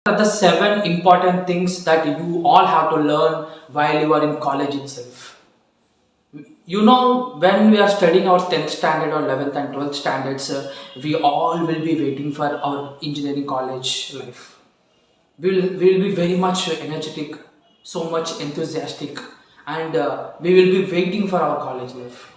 Are the seven important things that you all have to learn while you are in college itself. You know, when we are studying our 10th standard or 11th and 12th standards, we all will be waiting for our engineering college life. We'll be very much energetic, so much enthusiastic, and we will be waiting for our college life.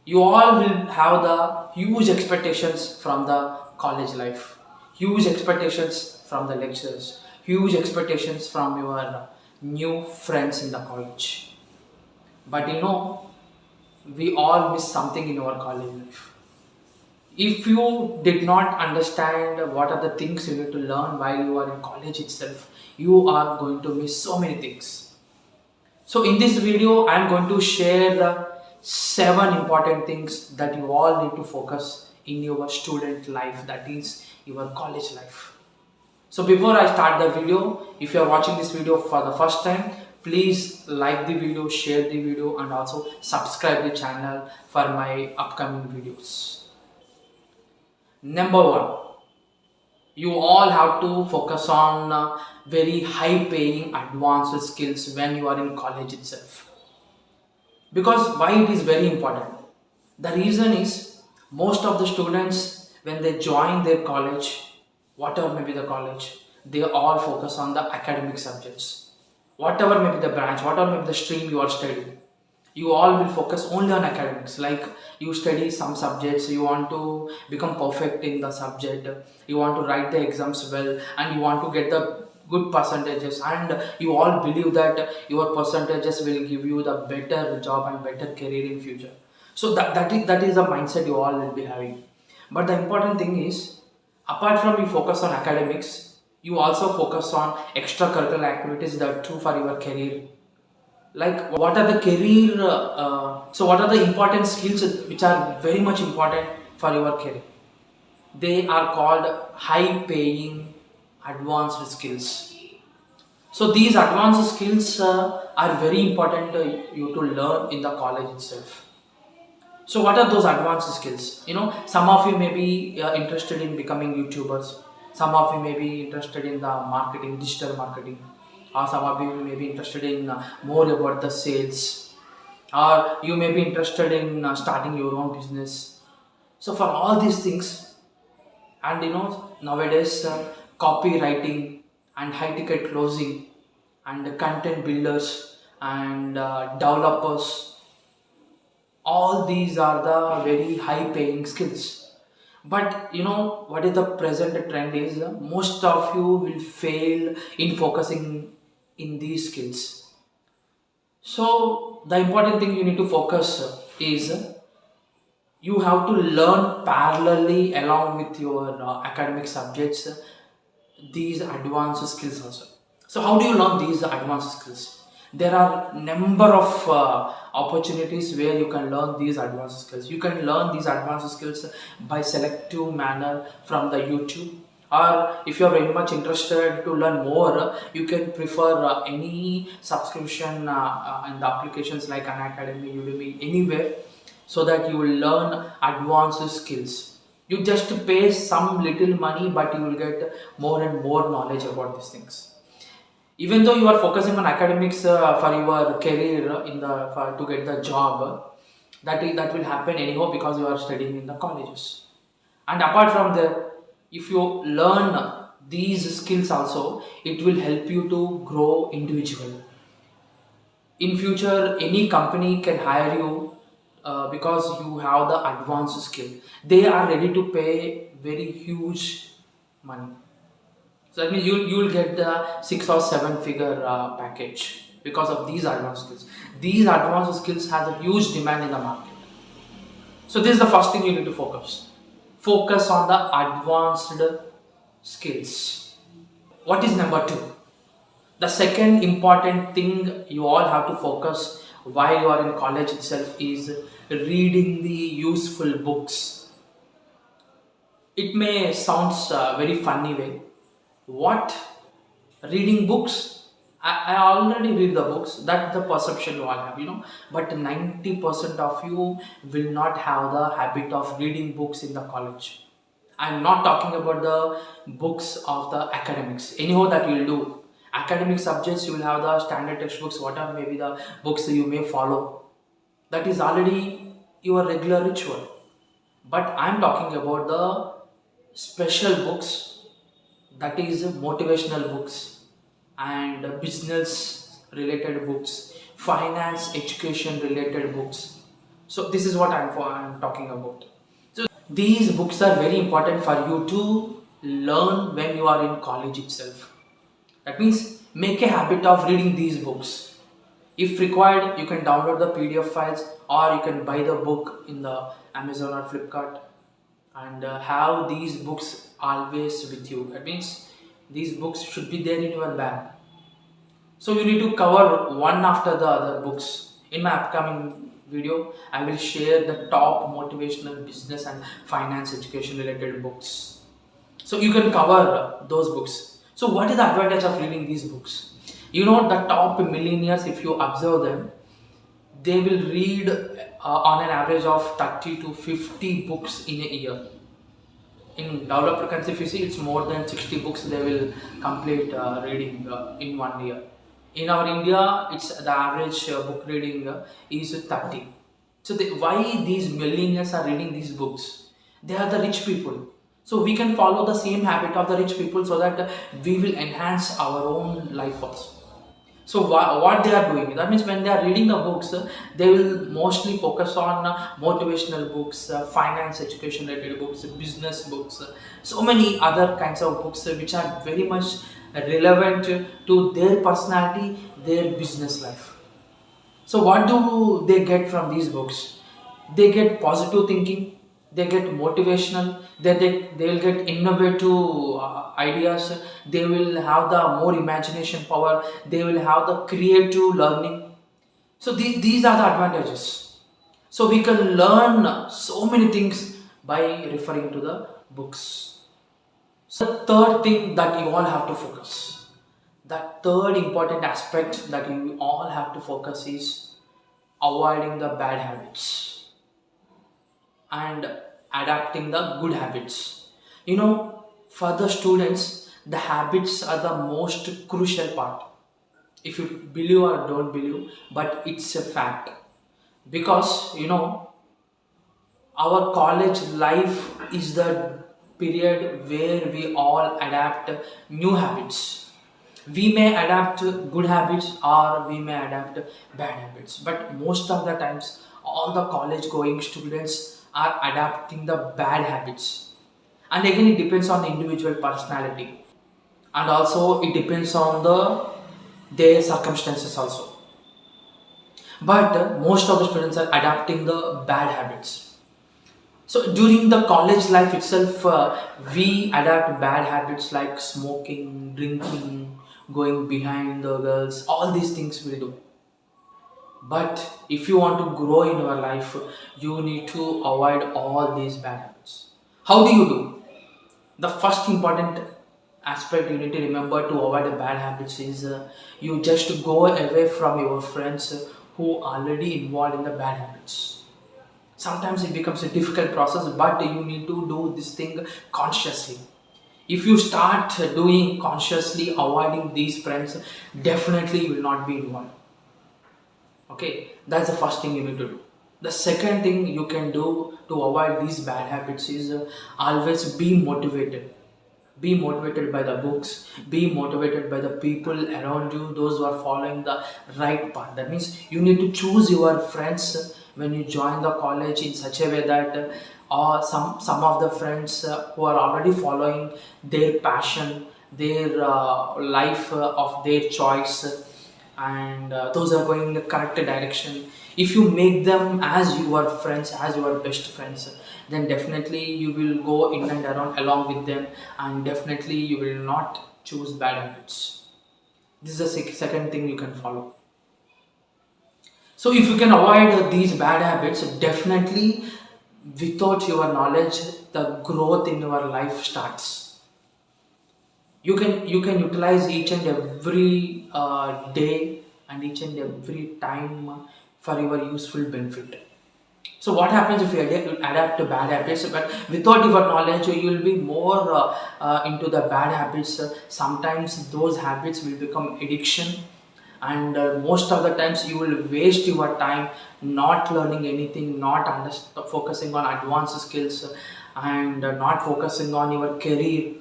You all will have the huge expectations from the college life, huge expectations from the lectures, huge expectations from your new friends in the college. But you know, we all miss something in our college life. If you did not understand what are the things you need to learn while you are in college itself, you are going to miss so many things. So in this video, I am going to share the seven important things that you all need to focus in your student life, that is your college life. So before I start the video, if you are watching this video for the first time, please like the video, share the video, and also subscribe the channel for my upcoming videos. Number one, you all have to focus on very high paying advanced skills when you are in college itself. Because why it is very important? The reason is most of the students, when they join their college, whatever may be the college, they all focus on the academic subjects. Whatever may be the branch, whatever may be the stream you are studying, you all will focus only on academics. Like you study some subjects, you want to become perfect in the subject, you want to write the exams well, and you want to get the good percentages, and you all believe that your percentages will give you the better job and better career in future. So that is the mindset you all will be having. But the important thing is, apart from you focus on academics, you also focus on extracurricular activities that are true for your career. Like what are the career so what are the important skills which are very much important for your career? They are called high paying advanced skills. So these advanced skills are very important you to learn in the college itself. So what are those advanced skills? You know, some of you may be interested in becoming YouTubers. Some of you may be interested in the marketing, digital marketing, or some of you may be interested in more about the sales, or you may be interested in starting your own business. So for all these things, and you know, nowadays copywriting and high ticket closing and content builders and developers, all these are the very high paying skills. But you know what is the present trend is, most of you will fail in focusing in these skills. So the important thing you need to focus is you have to learn parallelly along with your academic subjects these advanced skills also. So how do you learn these advanced skills? There are number of opportunities where you can learn these advanced skills. You can learn these advanced skills by selective manner from the YouTube, or if you are very much interested to learn more, you can prefer any subscription and the applications like an academy, Udemy, anywhere, so that you will learn advanced skills. You just pay some little money, but you will get more and more knowledge about these things. Even though you are focusing on academics for your career in the to get the job, that will happen anyhow because you are studying in the colleges. And apart from that, if you learn these skills also, it will help you to grow individually. In future, any company can hire you because you have the advanced skill. They are ready to pay very huge money. So that means you'll get the 6 or 7 figure package because of these advanced skills. These advanced skills have a huge demand in the market. So this is the first thing you need to focus. Focus on the advanced skills. What is number two? The second important thing you all have to focus while you are in college itself is reading the useful books. It may sounds very funny way. What? Reading books? I already read the books. That's the perception you all have, you know. But 90% of you will not have the habit of reading books in the college. I'm not talking about the books of the academics. Anyhow, that you will do. Academic subjects, you will have the standard textbooks, whatever maybe the books you may follow. That is already your regular ritual. But I'm talking about the special books, that is motivational books and business related books, finance education related books. So this is what I'm talking about. So these books are very important for you to learn when you are in college itself. That means make a habit of reading these books. If required, you can download the PDF files or you can buy the book in the Amazon or Flipkart and have these books always with you. That means these books should be there in your bag. So you need to cover one after the other books. In my upcoming video, I will share the top motivational business and finance education related books. So you can cover those books. So what is the advantage of reading these books? You know, the top millionaires, if you observe them, they will read on an average of 30 to 50 books in a year. In developed countries, if you see, it's more than 60 books they will complete reading in 1 year. In our India, it's the average book reading is 30. So why these millionaires are reading these books? They are the rich people. So we can follow the same habit of the rich people so that we will enhance our own life also. So what they are doing, that means when they are reading the books, they will mostly focus on motivational books, finance education related books, business books, so many other kinds of books which are very much relevant to their personality, their business life. So what do they get from these books? They get positive thinking, they get motivational, they will get innovative ideas, they will have the more imagination power, they will have the creative learning. So these are the advantages. So we can learn so many things by referring to the books. So the third thing that you all have to focus, that third important aspect that you all have to focus is avoiding the bad habits and adapting the good habits. You know, for the students, the habits are the most crucial part. If you believe or don't believe, but it's a fact. Because, you know, our college life is the period where we all adapt new habits. We may adapt good habits or we may adapt bad habits, but most of the times all the college going students are adapting the bad habits. And again, it depends on the individual personality, and also it depends on their circumstances also. But most of the students are adapting the bad habits. So during the college life itself, we adapt bad habits like smoking, drinking, going behind the girls, all these things we do. But if you want to grow in your life, you need to avoid all these bad habits. How do you do? The first important aspect you need to remember to avoid the bad habits is you just go away from your friends who are already involved in the bad habits. Sometimes it becomes a difficult process, but you need to do this thing consciously. If you start doing consciously avoiding these friends, definitely you will not be involved. Okay, that's the first thing you need to do. The second thing you can do to avoid these bad habits is always be motivated. Be motivated by the books, be motivated by the people around you, those who are following the right path. That means you need to choose your friends when you join the college in such a way that some of the friends who are already following their passion, their life of their choice, and those are going in the correct direction. If you make them as your friends, as your best friends, then definitely you will go in and around along with them, and definitely you will not choose bad habits. This is the second thing you can follow. So if you can avoid these bad habits, definitely without your knowledge, the growth in your life starts. You can utilize each and every day and each and every time for your useful benefit. So what happens if you adapt to bad habits? But without your knowledge, you will be more into the bad habits. Sometimes those habits will become addiction, and most of the times you will waste your time not learning anything, not focusing on advanced skills, and not focusing on your career.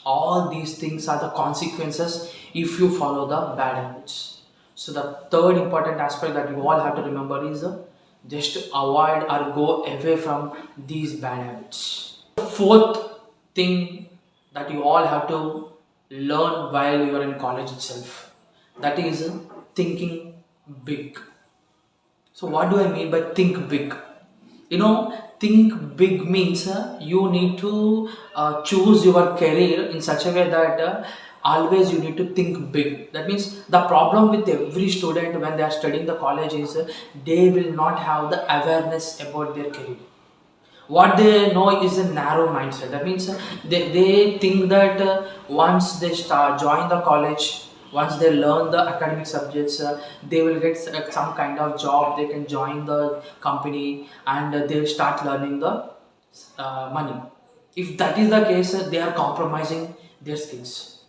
All these things are the consequences if you follow the bad habits. So the third important aspect that you all have to remember is just avoid or go away from these bad habits. The fourth thing that you all have to learn while you are in college itself, that is thinking big. So what do I mean by think big? Think big means you need to choose your career in such a way that always you need to think big. That means the problem with every student when they are studying the college is they will not have the awareness about their career. What they know is a narrow mindset. That means they think that once they start join the college, once they learn the academic subjects, they will get some kind of job, they can join the company, and they start learning the money. If that is the case, they are compromising their skills,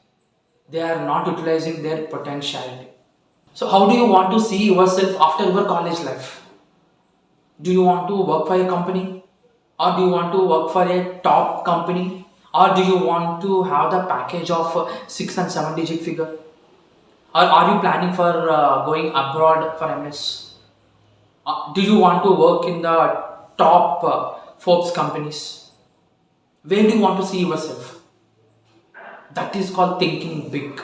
they are not utilizing their potentiality. So how do you want to see yourself after your college life? Do you want to work for a company, or do you want to work for a top company, or do you want to have the package of 6 and 7 digit figure, or are you planning for going abroad for MS? Do you want to work in the top Forbes companies? Where do you want to see yourself? That is called thinking big.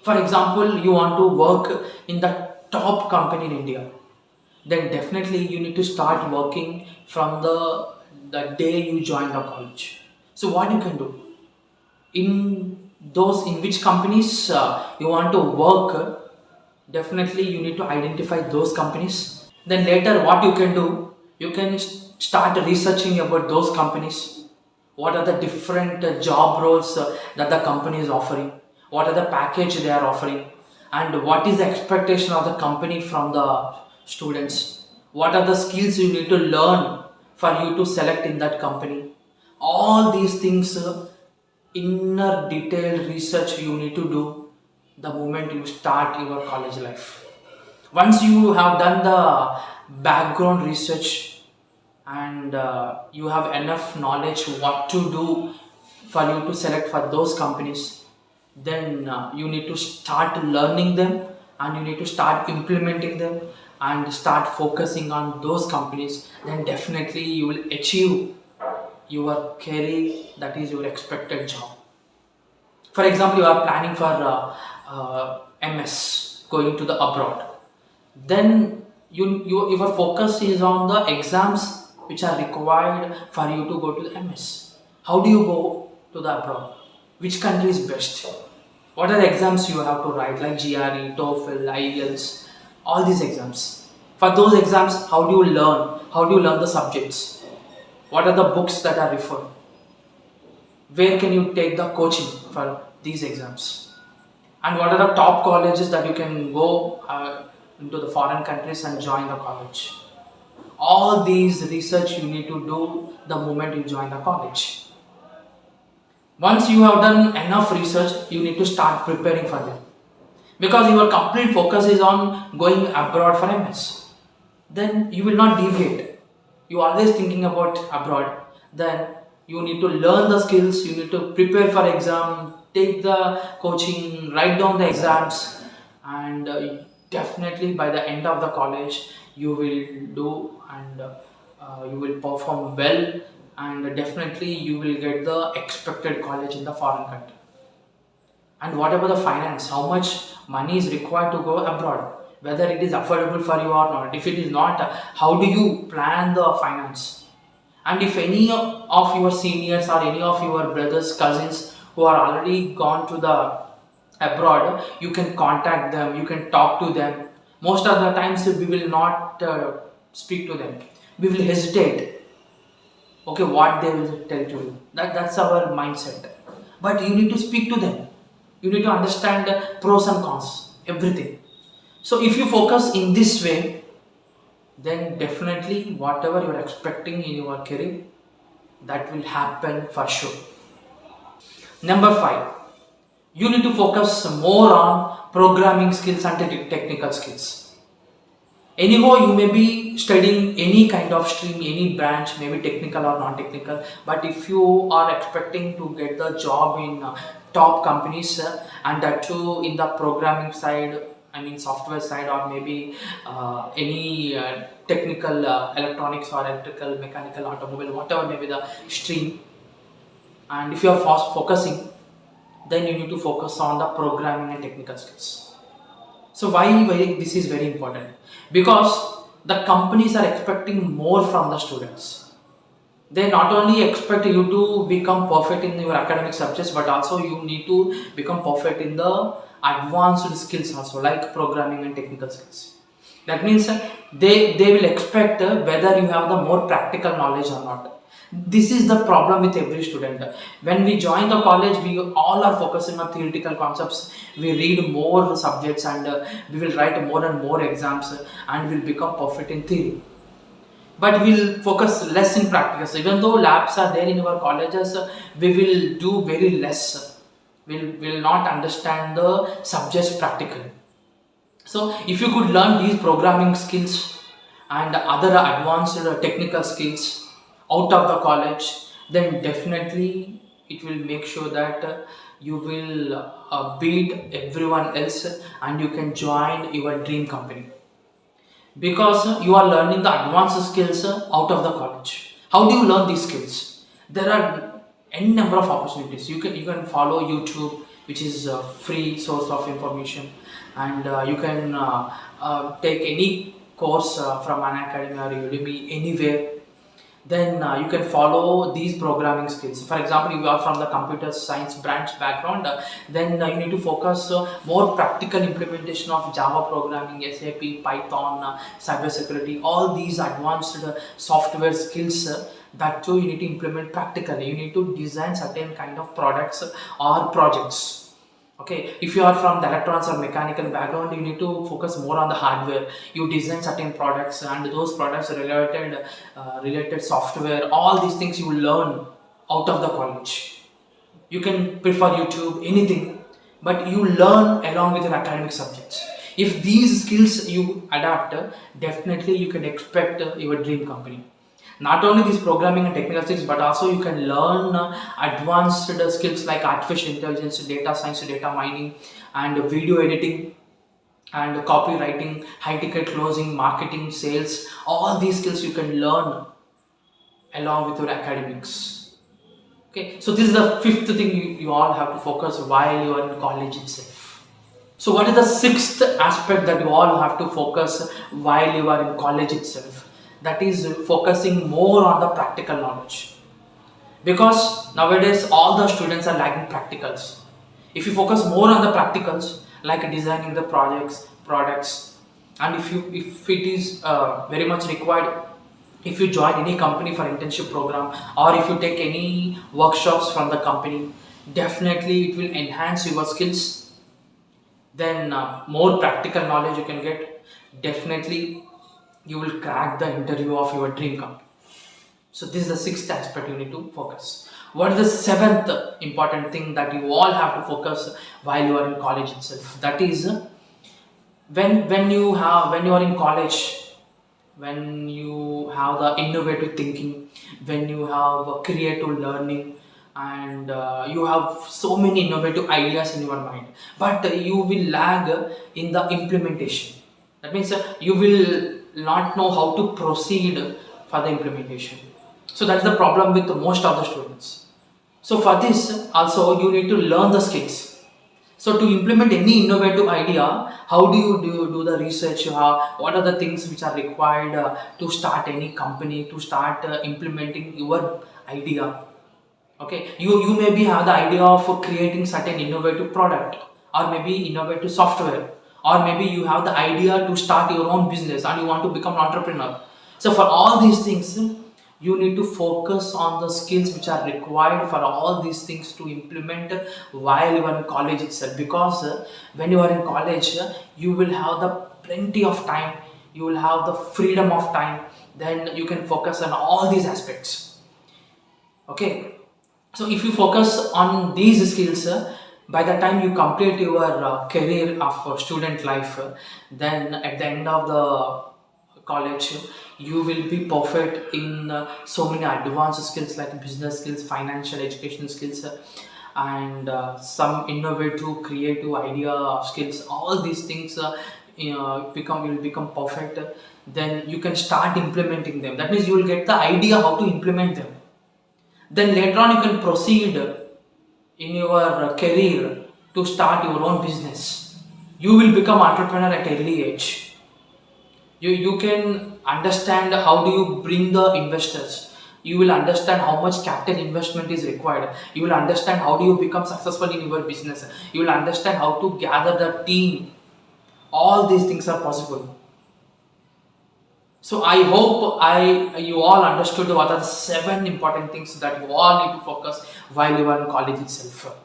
For example, you want to work in the top company in India, then definitely you need to start working from the day you join the college. So what you can do in those, in which companies you want to work, definitely you need to identify those companies. Then later what you can do, you can start researching about those companies. What are the different job roles that the company is offering, what are the package they are offering, and what is the expectation of the company from the students, what are the skills you need to learn for you to select in that company. All these things, inner detailed research you need to do the moment you start your college life. Once you have done the background research, and you have enough knowledge what to do for you to select for those companies, then you need to start learning them, and you need to start implementing them, and start focusing on those companies. Then definitely you will achieve your career, that is your expected job. For example, you are planning for MS, going to the abroad, then your focus is on the exams which are required for you to go to the MS. How do you go to the abroad? Which country is best? What are the exams you have to write, like GRE, TOEFL, IELTS, all these exams? For those exams, how do you learn? How do you learn the subjects? What are the books that are referred? Where can you take the coaching for these exams? And what are the top colleges that you can go into the foreign countries and join the college? All these research you need to do the moment you join the college. Once you have done enough research, you need to start preparing for them, because your complete focus is on going abroad for MS. Then you will not deviate. You are always thinking about abroad. Then you need to learn the skills, you need to prepare for exam, take the coaching, write down the exams, and definitely by the end of the college you will do, and you will perform well, and definitely you will get the expected college in the foreign country. And what about the finance? How much money is required to go abroad? Whether it is affordable for you or not. If it is not, how do you plan the finance? And if any of your seniors or any of your brothers, cousins who are already gone to the abroad, you can contact them, you can talk to them. Most of the times we will not speak to them. We will hesitate. Okay, what they will tell to you. That's our mindset. But you need to speak to them. You need to understand the pros and cons, everything. So if you focus in this way, then definitely whatever you're expecting in your career, that will happen for sure. Number 5, you need to focus more on programming skills and technical skills. Anyhow, you may be studying any kind of stream, any branch, maybe technical or non-technical. But if you are expecting to get the job in top companies, and that too in the programming side, I mean software side, or maybe any technical electronics or electrical, mechanical, automobile, whatever may be the stream, and if you are fast focusing, then you need to focus on the programming and technical skills. So why this is very important? Because the companies are expecting more from the students. They not only expect you to become perfect in your academic subjects, but also you need to become perfect in the advanced skills also, like programming and technical skills. That means they will expect whether you have the more practical knowledge or not. This is the problem with every student. When we join the college, we all are focusing on theoretical concepts. We read more subjects, and we will write more and more exams, and will become perfect in theory, but we'll focus less in practicals. Even though labs are there in our colleges, we will do very less. Will not understand the subjects practically. So if you could learn these programming skills and other advanced technical skills out of the college, then definitely it will make sure that you will beat everyone else, and you can join your dream company, because you are learning the advanced skills out of the college. How do you learn these skills? There are n number of opportunities. You can follow YouTube, which is a free source of information, and you can take any course from an academy or Udemy anywhere. Then you can follow these programming skills. For example, if you are from the computer science branch background, then you need to focus more practical implementation of Java programming, SAP, Python, cyber security, all these advanced software skills. That too you need to implement practically. You need to design certain kind of products or projects. Okay, if you are from the electronics or mechanical background, you need to focus more on the hardware. You design certain products, and those products related software, all these things you will learn out of the college. You can prefer YouTube, anything, but you learn along with your academic subjects. If these skills you adapt, definitely you can expect your dream company. Not only these programming and technical skills, but also you can learn advanced skills like artificial intelligence, data science, data mining, and video editing, and copywriting, high ticket closing, marketing, sales. All these skills you can learn along with your academics. Okay, so this is the fifth thing you all have to focus while you are in college itself. So what is the sixth aspect that you all have to focus while you are in college itself? That is focusing more on the practical knowledge, because nowadays all the students are lacking practicals. If you focus more on the practicals, like designing the projects, products, and if it is very much required, if you join any company for internship program, or if you take any workshops from the company, definitely it will enhance your skills. Then more practical knowledge you can get, definitely you will crack the interview of your dream company. So this is the sixth aspect you need to focus. What is the seventh important thing that you all have to focus while you are in college itself? That is when you are in college, when you have the innovative thinking, when you have creative learning, and you have so many innovative ideas in your mind, but you will lag in the implementation. That means you will not know how to proceed for the implementation. So that's the problem with most of the students. So for this also you need to learn the skills. So to implement any innovative idea, how do the research? What are the things which are required to start any company, to start implementing your idea? Okay, you maybe have the idea of creating certain innovative product, or maybe innovative software, or maybe you have the idea to start your own business and you want to become an entrepreneur. So for all these things, you need to focus on the skills which are required for all these things to implement while you are in college itself, because when you are in college, you will have the plenty of time. you will have the freedom of time, then you can focus on all these aspects. Okay, so if you focus on these skills, by the time you complete your career of student life, then at the end of the college, you will be perfect in so many advanced skills like business skills, financial education skills, and some innovative creative idea of skills. All these things will become perfect. Then you can start implementing them. That means you will get the idea how to implement them. Then later on you can proceed in your career to start your own business. You will become entrepreneur at early age. You can understand how do you bring the investors. You will understand how much capital investment is required. You will understand how do you become successful in your business. You will understand how to gather the team. All these things are possible. So I hope you all understood what are the 7 important things that you all need to focus while you are in college itself.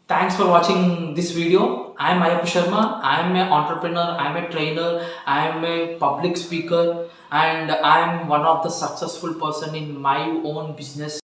Thanks for watching this video. I am Ayappa Sharma. I am an entrepreneur, I am a trainer, I am a public speaker, and I am one of the successful person in my own business.